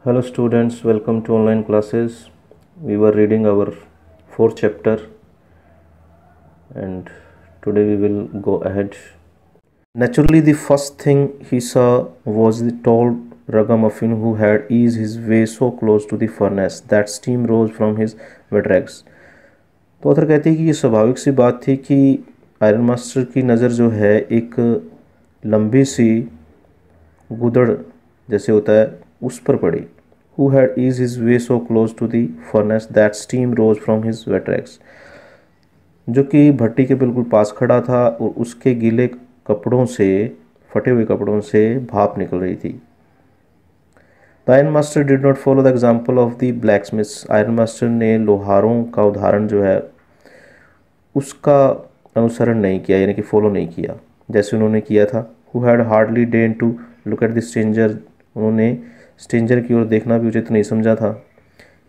Hello students, welcome to online classes. We were reading our fourth chapter and today we will go ahead. Naturally, the first thing he saw was the tall ragamuffin who had eased his way so close to the furnace that steam rose from his wet rags. तो author कहते हैं कि ये स्वाभाविक सी बात थी कि iron master की नज़र जो है एक लंबी सी गुदड़ जैसे होता है उस पर पड़ी. Who had eased his way so close to the furnace that steam rose from his wet rags. जो कि भट्टी के बिल्कुल पास खड़ा था और उसके गीले कपड़ों से फटे हुए कपड़ों से भाप निकल रही थी. The iron master did not follow the example of the blacksmiths. Iron master ने लोहारों का उदाहरण जो है उसका अनुसरण नहीं किया, यानी कि फॉलो नहीं किया जैसे उन्होंने किया था. Who had hardly deigned to look at the stranger. उन्होंने स्ट्रेंजर की ओर देखना भी उचित नहीं समझा था.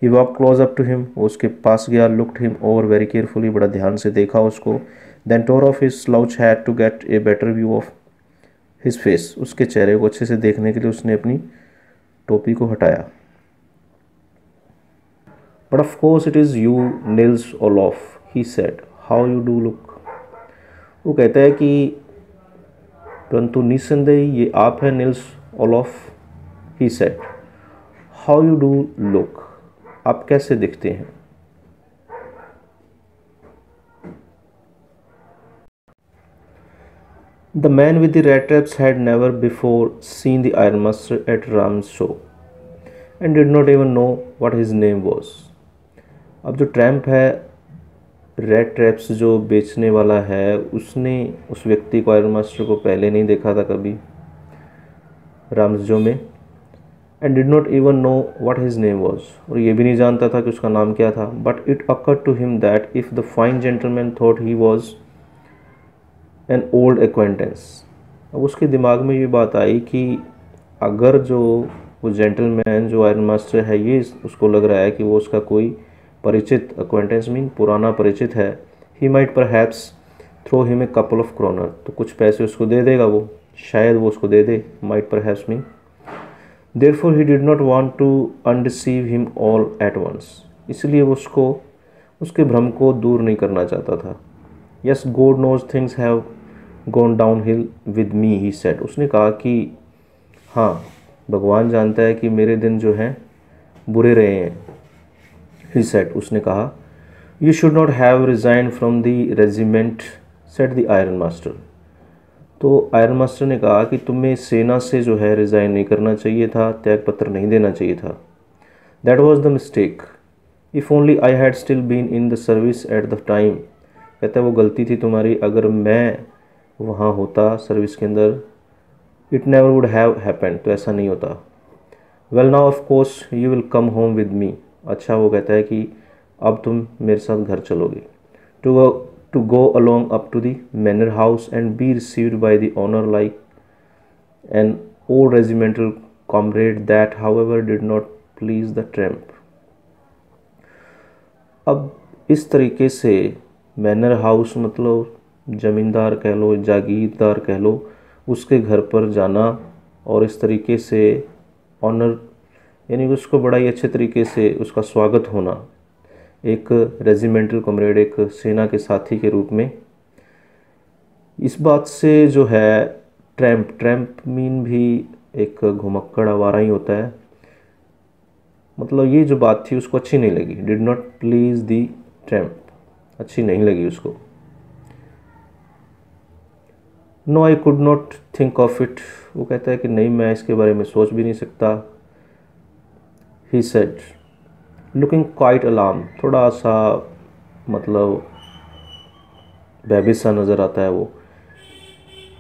He walked close up to him. वो उसके पास गया. Looked him over very carefully. बड़ा ध्यान से देखा उसको. Then tore off his slouch hat to get a better view of his face. उसके चेहरे को अच्छे से देखने के लिए उसने अपनी टोपी को हटाया. But of course it is you, Nils Olof, he said. How you do look. वो कहता है कि परंतु निस्संदेह ये आप हैं Nils Olaf. He said, how you do look. आप कैसे दिखते हैं. The man with the rat traps had never before seen the iron master at Ram's show and did not even know what his name was. अब जो tramp है, red traps जो बेचने वाला है, उसने उस व्यक्ति को, आयरन मास्टर को पहले नहीं देखा था कभी राम्स जो में. And did not even know what his name was. और ये भी नहीं जानता था कि उसका नाम क्या था. But it occurred to him that if the fine gentleman thought he was an old acquaintance. अब उसके दिमाग में ये बात आई कि अगर जो वो जेंटलमैन जो आयरन मास्टर है ये उसको लग रहा है कि वो उसका कोई परिचित, acquaintance मीन पुराना परिचित है, he might perhaps throw him a couple of kroner. तो कुछ पैसे उसको दे देगा वो, शायद वो उसको दे दे. might perhaps mean Therefore he did not want to undeceive him all at once. इसलिए वो उसको उसके भ्रम को दूर नहीं करना चाहता था. Yes, God knows things have gone downhill with me, he said. उसने कहा कि हाँ, भगवान जानता है कि मेरे दिन जो हैं बुरे रहे हैं. He said, उसने कहा. You should not have resigned from the regiment, said the iron master. तो आयरन मास्टर ने कहा कि तुम्हें सेना से जो है रिज़ाइन नहीं करना चाहिए था, त्याग पत्र नहीं देना चाहिए था. That was the mistake. If only I had still been in the service at the time. कहता है वो गलती थी तुम्हारी, अगर मैं वहाँ होता सर्विस के अंदर. It never would have happened. तो ऐसा नहीं होता. Well now of course you will come home with me. अच्छा, वो कहता है कि अब तुम मेरे साथ घर चलोगे. To go along up to the manor house and be received by the owner like an old regimental comrade. That however did not please the tramp. अब इस तरीके से मैनर हाउस मतलब ज़मींदार कह लो, जागीरदार कह लो, उसके घर पर जाना और इस तरीके से ऑनर यानी उसको बड़ा ही अच्छे तरीके से उसका स्वागत होना, एक रेजिमेंटल कॉमरेड, एक सेना के साथी के रूप में. इस बात से जो है ट्रैम्प मीन भी एक घुमक्कड़ आवारा ही होता है. मतलब ये जो बात थी उसको अच्छी नहीं लगी. Did not please the tramp. अच्छी नहीं लगी उसको. No I could not think of it. वो कहता है कि नहीं, मैं इसके बारे में सोच भी नहीं सकता. He said looking quite alarm. थोड़ा सा मतलब भयभीत सा नज़र आता है, वो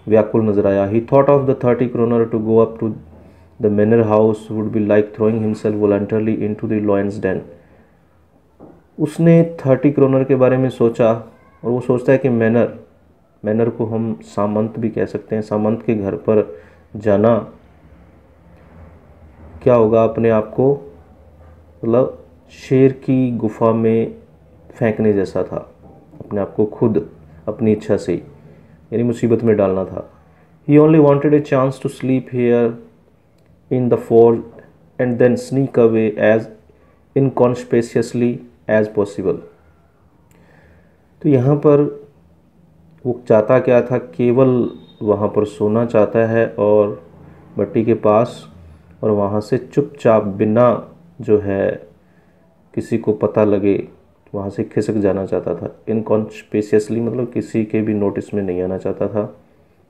व्याकुल नज़र आया. He thought of the 30 kroner to go up to the manor house would be like throwing himself voluntarily into the lions' den. उसने 30 kroner के बारे में सोचा और वो सोचता है कि मैनर को हम सामंत भी कह सकते हैं. सामंत के घर पर जाना क्या होगा, अपने आप को मतलब शेर की गुफा में फेंकने जैसा था. अपने आप को खुद अपनी इच्छा से यानी मुसीबत में डालना था. He only wanted a chance to sleep here in the forge and then sneak away as inconspicuously as possible. तो यहाँ पर वो चाहता क्या था, केवल वहाँ पर सोना चाहता है और भट्टी के पास, और वहाँ से चुपचाप बिना जो है किसी को पता लगे वहाँ से खिसक जाना चाहता था। इनकॉन्स्पिशियसली मतलब किसी के भी नोटिस में नहीं आना चाहता था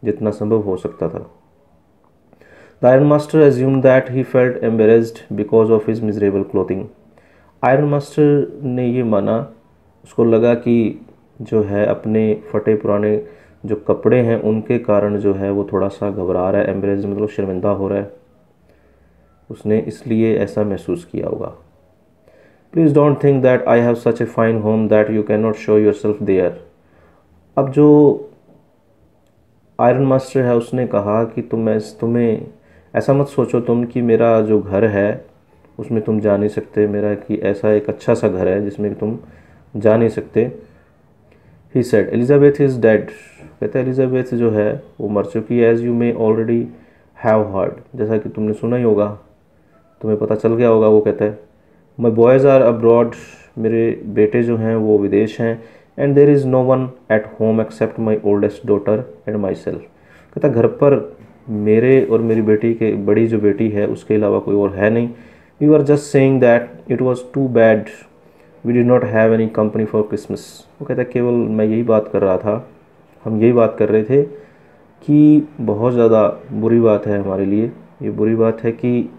जितना संभव हो सकता था। The iron master assumed that he felt embarrassed because of his miserable clothing. Iron master ने ये माना, उसको लगा कि जो है अपने फटे पुराने जो कपड़े हैं उनके कारण जो है वो थोड़ा सा घबरा रहा है। एम्बेरेस्ड मतलब शर्मिंदा हो रहा है, उसने इसलिए ऐसा महसूस किया होगा। Please don't think that I have such a fine home that you can not show yourself there. अब जो आयरन मास्टर है उसने कहा कि तुम्हें ऐसा मत सोचो तुम कि मेरा जो घर है उसमें तुम जा नहीं सकते, मेरा कि ऐसा एक अच्छा सा घर है जिसमें तुम जा नहीं सकते। He said Elizabeth is dead. कहते हैं एलिजाबेथ जो है वो मर चुकी है। As you may already have heard, जैसा कि तुमने सुना ही होगा, तुम्हें पता चल गया होगा। वो कहता है माई बॉयज़ आर अब्रॉड, मेरे बेटे जो हैं वो विदेश हैं। And there is no one at home except my oldest daughter and myself. कहता घर पर मेरे और मेरी बेटी के बड़ी जो बेटी है उसके अलावा कोई और है नहीं। We are just saying that it was too bad we did not have any company for Christmas. वो कहता है केवल मैं यही बात कर रहा था, हम यही बात कर रहे थे कि बहुत ज़्यादा बुरी बात है हमारे लिए, ये बुरी बात है कि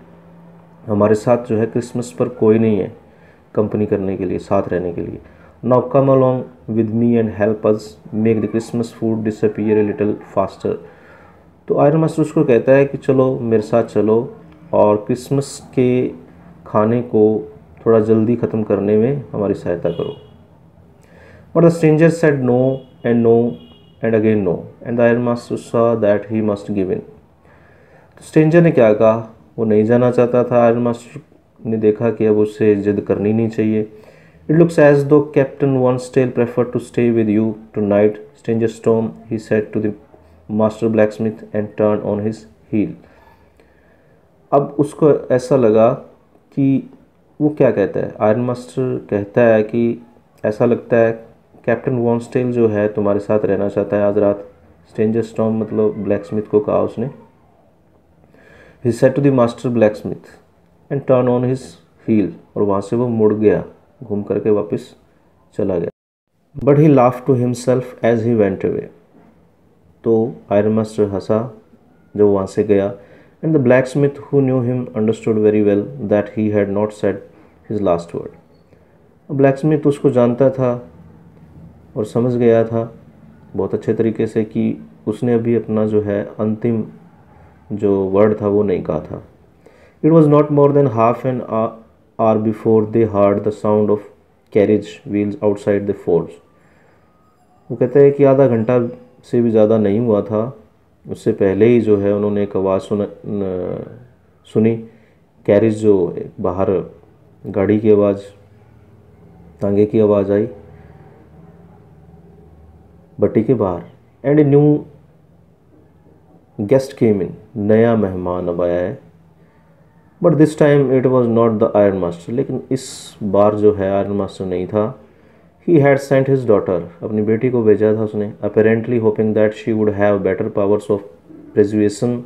हमारे साथ जो है क्रिसमस पर कोई नहीं है कंपनी करने के लिए, साथ रहने के लिए। Now come along with me and help us make the Christmas food disappear a little faster. तो आयरन मास्टर उसको कहता है कि चलो मेरे साथ चलो और क्रिसमस के खाने को थोड़ा जल्दी ख़त्म करने में हमारी सहायता करो। But the stranger said no and no and again no and the iron master saw that he must give in. तो स्ट्रेंजर ने क्या कहा, वो नहीं जाना चाहता था। आयरन मास्टर ने देखा कि अब उससे जिद करनी नहीं चाहिए। It looks as though captain one still prefer to stay with you tonight stranger storm he said to the master blacksmith and turn on his heel. अब उसको ऐसा लगा कि वो क्या कहता है, आयरन मास्टर कहता है कि ऐसा लगता है कैप्टन वॉन स्टेल जो है तुम्हारे साथ रहना चाहता है आज रात। स्ट्रेंजर स्टॉर्म मतलब ब्लैकस्मिथ को कहा उसने। He said to the master blacksmith and turn on his heel, और वहाँ से वो मुड़ गया, घूम करके वापस चला गया। But he laugh to himself as he went away. तो आयरन मास्टर हंसा जब वहाँ से गया। And the blacksmith who knew him understood very well that he had not said his last word. Blacksmith उसको जानता था और समझ गया था बहुत अच्छे तरीके से कि उसने अभी अपना जो है अंतिम जो वर्ड था वो नहीं कहा था। It was not more than half an hour before they heard the sound of carriage wheels outside the forge. वो कहते हैं कि आधा घंटा से भी ज़्यादा नहीं हुआ था, उससे पहले ही जो है उन्होंने एक आवाज़ सुनी। कैरिज जो बाहर गाड़ी की आवाज़, तांगे की आवाज़ आई भट्टी के बाहर। And a new guest came in, नया मेहमान अब आया है। But this time it was not the iron master, लेकिन इस बार जो है आयरन मास्टर नहीं था। He had sent his daughter, अपनी बेटी को भेजा था उसने, apparently hoping that she would have better powers of preservation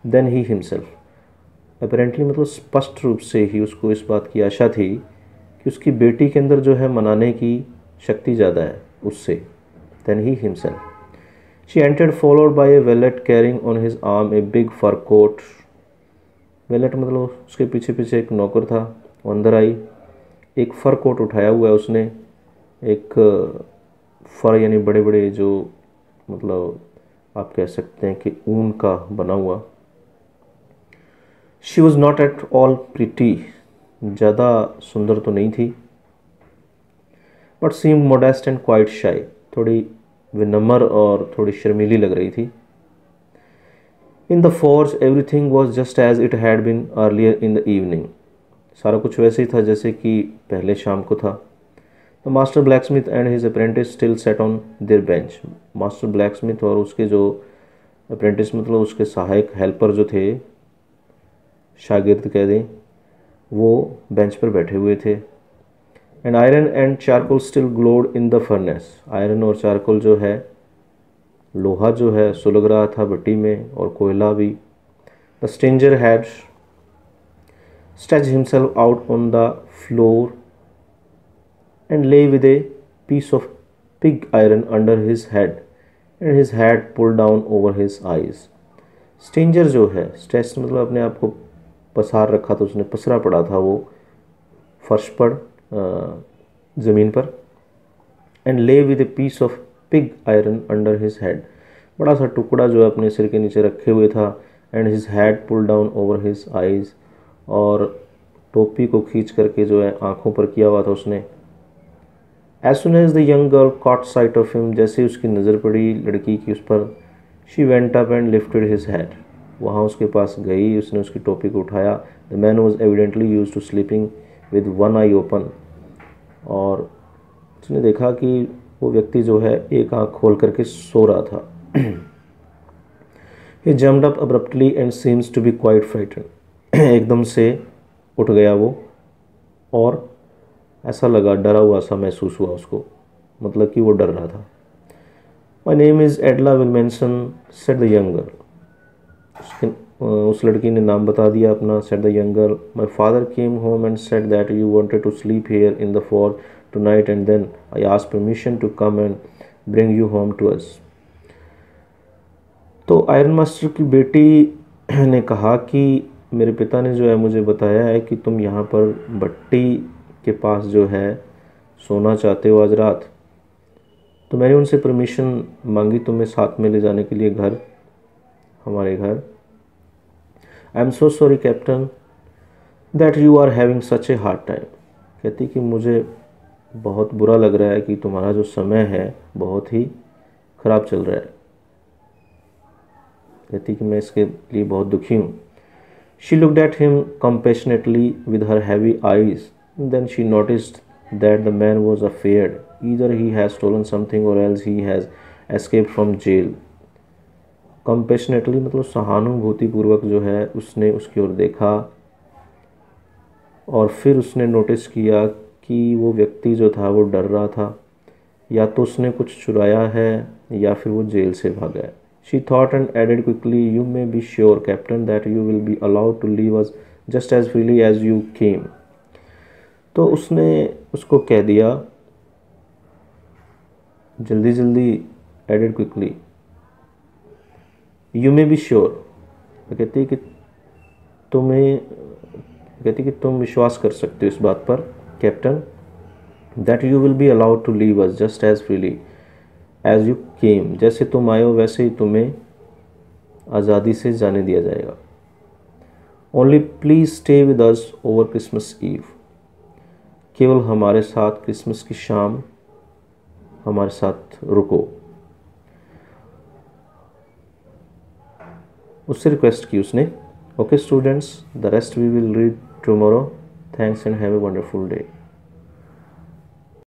than he himself. Apparently मतलब स्पष्ट रूप से ही उसको इस बात की आशा थी कि उसकी बेटी के अंदर जो है मनाने की शक्ति ज़्यादा है उससे, than he himself. She entered followed by a valet carrying on his arm a big fur coat. Valet मतलब उसके पीछे पीछे एक नौकर था। वो अंदर आई, एक फर कोट उठाया हुआ है उसने, एक फर यानी बड़े बड़े जो मतलब आप कह सकते हैं कि ऊन का बना हुआ। She was not at all pretty, ज़्यादा सुंदर तो नहीं थी, but seemed modest and quite shy, थोड़ी विनम्र और थोड़ी शर्मीली लग रही थी। In the forge everything was just as it had been earlier in the evening. सारा कुछ वैसे ही था जैसे कि पहले शाम को था। The master blacksmith and his apprentice still set on their bench. Master blacksmith और उसके जो अप्रेंटिस मतलब उसके सहायक हेल्पर जो थे, शागिर्द कह दें, वो बेंच पर बैठे हुए थे। And iron and charcoal still glowed in the furnace. Iron और चारकोल जो है, लोहा जो है, सुलग रहा था भट्टी में, और कोयला भी। The stranger had stretched himself out on the floor and lay with a piece of pig iron under his head and his hat pulled down over his eyes. Stranger जो है, स्ट्रेच मतलब अपने आप को पसार रखा था उसने, पसरा पड़ा था वो फर्श पर, ज़मीन पर। And lay with a piece of pig iron under his head. बड़ा सा टुकड़ा जो है अपने सिर के नीचे रखे हुए था। And his head pull down over his eyes, और टोपी को खींच करके जो है आंखों पर किया हुआ था उसने। As soon as the young girl caught sight of him, जैसे उसकी नज़र पड़ी लड़की की उस पर, she went up and lifted his head, वहाँ उसके पास गई, उसने उसकी टोपी को उठाया। The man was evidently used to sleeping with one eye open, और उसने देखा कि वो व्यक्ति जो है एक आँख खोल करके सो रहा था। He jumped up abruptly and seems to be quite frightened. एकदम से उठ गया वो, और ऐसा लगा डरा हुआ सा महसूस हुआ उसको, मतलब कि वो डर रहा था। My name is Edla Wilmanson, said the young girl. उस लड़की ने नाम बता दिया अपना, said the young girl. My father came home and said that you wanted to sleep here in the fort tonight, and then I asked permission to come and bring you home to us. तो iron master की बेटी ने कहा कि मेरे पिता ने जो है मुझे बताया है कि तुम यहाँ पर भट्टी के पास जो है सोना चाहते हो आज रात, तो मैंने उनसे परमिशन मांगी तुम्हें साथ में ले जाने के लिए घर, हमारे घर। I am so sorry captain that you are having such a hard time. कहती कि मुझे बहुत बुरा लग रहा है कि तुम्हारा जो समय है बहुत ही ख़राब चल रहा है। कहती कि मैं इसके लिए बहुत दुखी हूँ। She looked at him compassionately with her heavy eyes. Then she noticed that the man was afraid. Either he has stolen something or else he has escaped from jail. Compassionately मतलब सहानुभूतिपूर्वक जो है उसने उसकी ओर देखा, और फिर उसने नोटिस किया कि वो व्यक्ति जो था वो डर रहा था, या तो उसने कुछ चुराया है या फिर वो जेल से भागा है। She thought and added quickly, you may be sure, Captain, that you will be allowed to leave us just as freely as you came. तो उसने उसको कह दिया जल्दी जल्दी, added quickly, you may be sure, कहती कि तुम विश्वास कर सकते हो इस बात पर captain, that you will be allowed to leave us just as freely as you came, जैसे तुम आए हो वैसे ही तुम्हें आज़ादी से जाने दिया जाएगा। Only please stay with us over Christmas Eve. केवल हमारे साथ क्रिसमस की शाम हमारे साथ रुको। उससे रिक्वेस्ट की उसने। Okay students, the rest we will read tomorrow. Thanks and have a wonderful day.